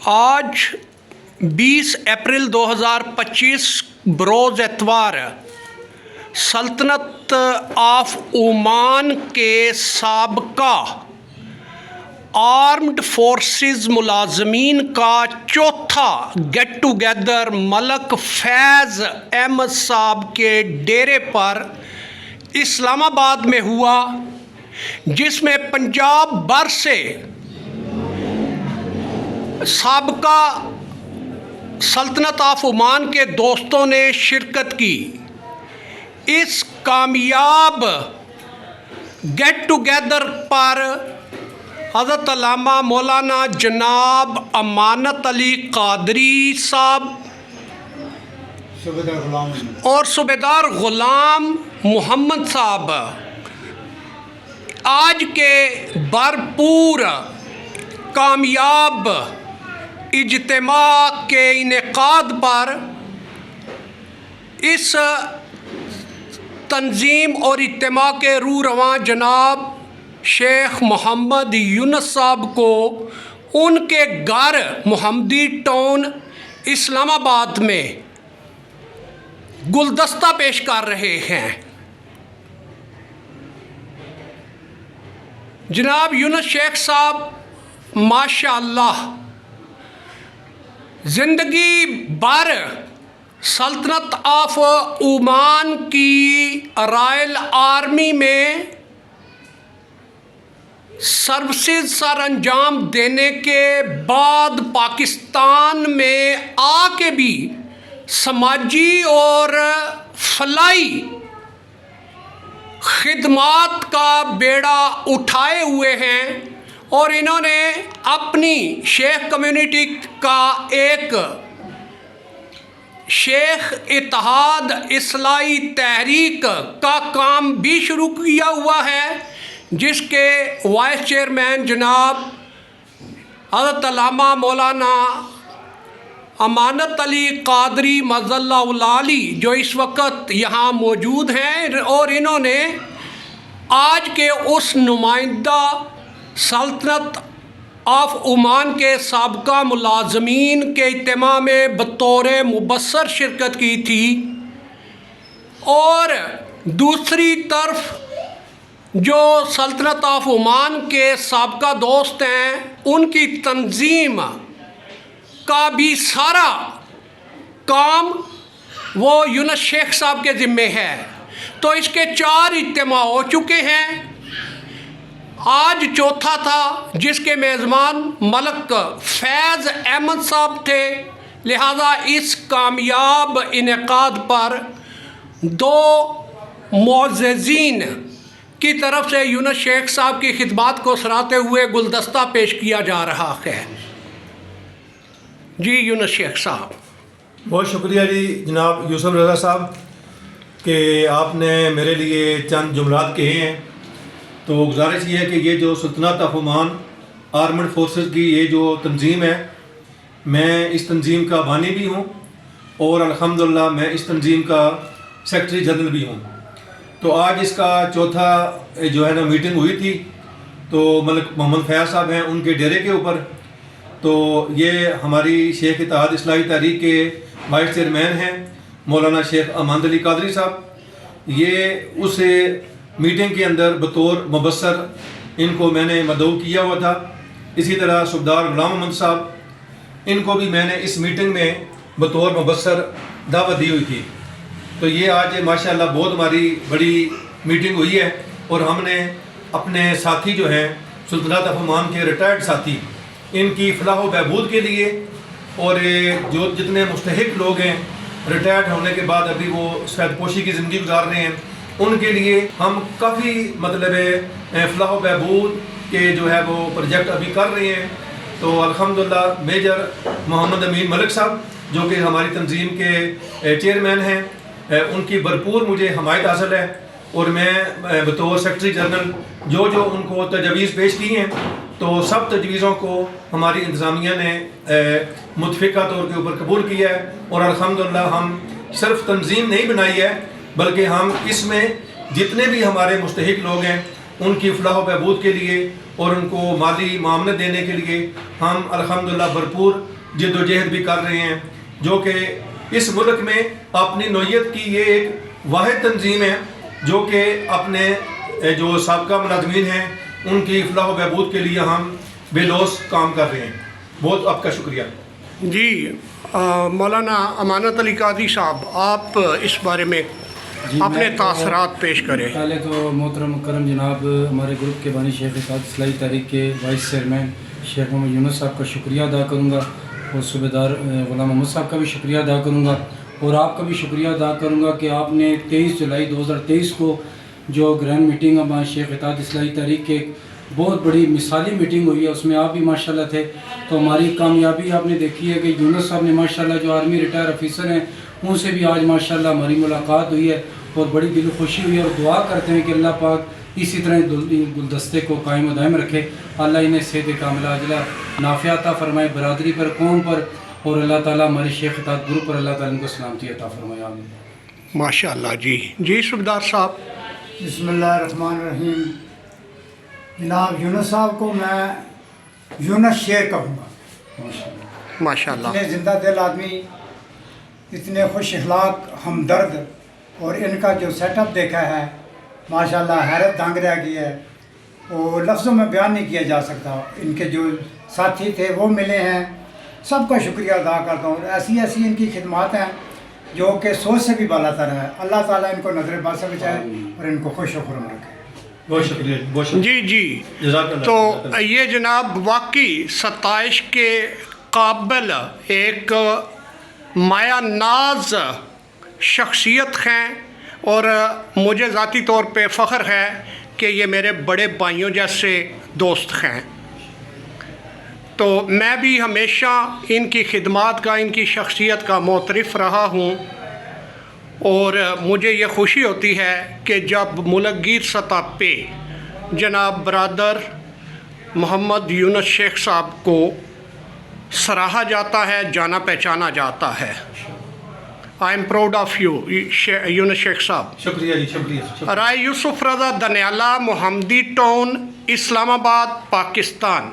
آج 20 اپریل 2025 بروز اتوار سلطنت آف عمان کے سابقہ آرمڈ فورسز ملازمین کا چوتھا گیٹ ٹوگیدر ملک فیض احمد صاحب کے ڈیرے پر اسلام آباد میں ہوا، جس میں پنجاب بھر سے سابقہ سلطنت آف عمان کے دوستوں نے شرکت کی۔ اس کامیاب گیٹ ٹوگیدر پر حضرت علامہ مولانا جناب امانت علی قادری صاحب اور صوبیدار غلام محمد صاحب آج کے بھرپور کامیاب اجتماع کے انعقاد پر اس تنظیم اور اجتماع کے روح رواں جناب شیخ محمد یونس صاحب کو ان کے گھر محمدی ٹاؤن اسلام آباد میں گلدستہ پیش کر رہے ہیں۔ جناب یونس شیخ صاحب ماشاء اللہ زندگی بھر سلطنت آف عمان کی رائل آرمی میں سروسز سر انجام دینے کے بعد پاکستان میں آ کے بھی سماجی اور فلاحی خدمات کا بیڑا اٹھائے ہوئے ہیں، اور انہوں نے اپنی شیخ کمیونٹی کا ایک شیخ اتحاد اصلاحی تحریک کا کام بھی شروع کیا ہوا ہے، جس کے وائس چیئرمین جناب حضرت علامہ مولانا امانت علی قادری مظل اللہ العالی جو اس وقت یہاں موجود ہیں، اور انہوں نے آج کے اس نمائندہ سلطنت آف عمان کے سابقہ ملازمین کے اجتماع میں بطور مبصر شرکت کی تھی، اور دوسری طرف جو سلطنت آف عمان کے سابقہ دوست ہیں ان کی تنظیم کا بھی سارا کام وہ یونس شیخ صاحب کے ذمے ہے۔ تو اس کے 4 اجتماع ہو چکے ہیں، آج چوتھا تھا جس کے میزبان ملک فیض احمد صاحب تھے، لہذا اس کامیاب انعقاد پر 2 معززین کی طرف سے یونس شیخ صاحب کی خدمات کو سراہتے ہوئے گلدستہ پیش کیا جا رہا ہے۔ جی یونس شیخ صاحب۔ بہت شکریہ جی جناب یوسف رضا صاحب کہ آپ نے میرے لیے چند جملات کہے ہیں۔ تو گزارش یہ ہے کہ یہ جو سلطنت آف عمان آرمڈ فورسز کی یہ جو تنظیم ہے، میں اس تنظیم کا بانی بھی ہوں، اور الحمدللہ میں اس تنظیم کا سیکرٹری جنرل بھی ہوں۔ تو آج اس کا چوتھا جو ہے نا میٹنگ ہوئی تھی، تو ملک محمد فیاض صاحب ہیں ان کے ڈیرے کے اوپر۔ تو یہ ہماری شیخ اتحاد اصلاحی تحریک کے وائس چیئرمین ہیں مولانا شیخ امانت علی قادری صاحب۔ یہ اس میٹنگ کے اندر بطور مبصر ان کو میں نے مدعو کیا ہوا تھا۔ اسی طرح صوبیدار غلام محمد صاحب، ان کو بھی میں نے اس میٹنگ میں بطور مبصر دعوت دی ہوئی تھی۔ تو یہ آج ماشاءاللہ بہت ہماری بڑی میٹنگ ہوئی ہے، اور ہم نے اپنے ساتھی جو ہیں سلطنت آف عمان کے ریٹائرڈ ساتھی، ان کی فلاح و بہبود کے لیے، اور جو جتنے مستحق لوگ ہیں ریٹائرڈ ہونے کے بعد ابھی وہ سفید پوشی کی زندگی گزار رہے ہیں، ان کے لیے ہم کافی فلاح و بہبود کے جو ہے وہ پروجیکٹ ابھی کر رہے ہیں۔ تو الحمدللہ میجر محمد امین ملک صاحب جو کہ ہماری تنظیم کے چیئرمین ہیں، ان کی بھرپور مجھے حمایت حاصل ہے، اور میں بطور سیکرٹری جنرل جو ان کو تجاویز پیش کی ہیں، تو سب تجویزوں کو ہماری انتظامیہ نے متفقہ طور کے اوپر قبول کیا ہے، اور الحمدللہ ہم صرف تنظیم نہیں بنائی ہے، بلکہ ہم اس میں جتنے بھی ہمارے مستحق لوگ ہیں ان کی فلاح و بہبود کے لیے اور ان کو مالی معاونت دینے کے لیے ہم الحمدللہ بھرپور جد و جہد بھی کر رہے ہیں، جو کہ اس ملک میں اپنی نوعیت کی یہ ایک واحد تنظیم ہے جو کہ اپنے جو سابقہ ملازمین ہیں ان کی فلاح و بہبود کے لیے ہم بے لوث کام کر رہے ہیں۔ بہت آپ کا شکریہ۔ جی مولانا امانت علی قادری صاحب، آپ اس بارے میں اپنے تاثرات پیش کریں۔ پہلے تو محترم مکرم جناب ہمارے گروپ کے بانی شیخ اتحاد اصلاحی تحریک کے وائس چیئرمین شیخ محمد یونس صاحب کا شکریہ ادا کروں گا، اور صوبیدار غلام محمد صاحب کا بھی شکریہ ادا کروں گا، اور آپ کا بھی شکریہ ادا کروں گا کہ آپ نے 23 جولائی 2023 کو جو گرینڈ میٹنگ ہمارے شیخ اتحاد اصلاحی تحریک کے بہت بڑی مثالی میٹنگ ہوئی ہے، اس میں آپ بھی ماشاءاللہ تھے، تو ہماری کامیابی آپ نے دیکھی ہے کہ یونس صاحب نے ماشاءاللہ جو آرمی ریٹائر آفیسر ہیں ان سے بھی آج ماشاءاللہ ہماری ملاقات ہوئی ہے اور بڑی دل خوشی ہوئی ہے، اور دعا کرتے ہیں کہ اللہ پاک اسی طرح گلدستے کو قائم و دائم رکھے، اللہ انہیں صحت کاملہ عاجلہ نافع عطا فرمائے برادری پر، قوم پر، اور اللہ تعالیٰ ہمارے شیخ اتحاد گروپ پر اللہ تعالیٰ ان کو سلامتی عطا فرمائے، آمین۔ ماشاءاللہ۔ جی صوبیدار صاحب۔ بسم اللہ الرحمن الرحیم۔ جناب یونس صاحب کو میں یونس شیر کہوں گا۔ ماشاءاللہ۔ اتنے زندہ دل آدمی، اتنے خوش اخلاق، ہمدرد، اور ان کا جو سیٹ اپ دیکھا ہے ماشاءاللہ حیرت دنگ رہ گئی ہے، اور لفظوں میں بیان نہیں کیا جا سکتا۔ ان کے جو ساتھی تھے وہ ملے ہیں، سب کا شکریہ ادا کرتا ہوں، اور ایسی ایسی ان کی خدمات ہیں جو کہ سوچ سے بھی بالا تر ہے۔ اللہ تعالیٰ ان کو نظر بد سے بچائے اور ان کو خوش و خرم رکھے۔ بہت شکریہ، بہت شکریہ۔ جی جزاک اللہ۔ تو یہ جناب واقعی ستائش کے قابل ایک مایا ناز شخصیت ہیں، اور مجھے ذاتی طور پہ فخر ہے کہ یہ میرے بڑے بھائیوں جیسے دوست ہیں۔ تو میں بھی ہمیشہ ان کی خدمات کا، ان کی شخصیت کا معترف رہا ہوں، اور مجھے یہ خوشی ہوتی ہے کہ جب ملک گیر سطح پہ جناب برادر محمد یونس شیخ صاحب کو سراہا جاتا ہے، جانا پہچانا جاتا ہے۔ I am proud of you Younis Sheikh sahab. شکریہ جی، شکریہ۔ رائے یوسف رضا دنیالہ، محمدی ٹاؤن، اسلام آباد، پاکستان۔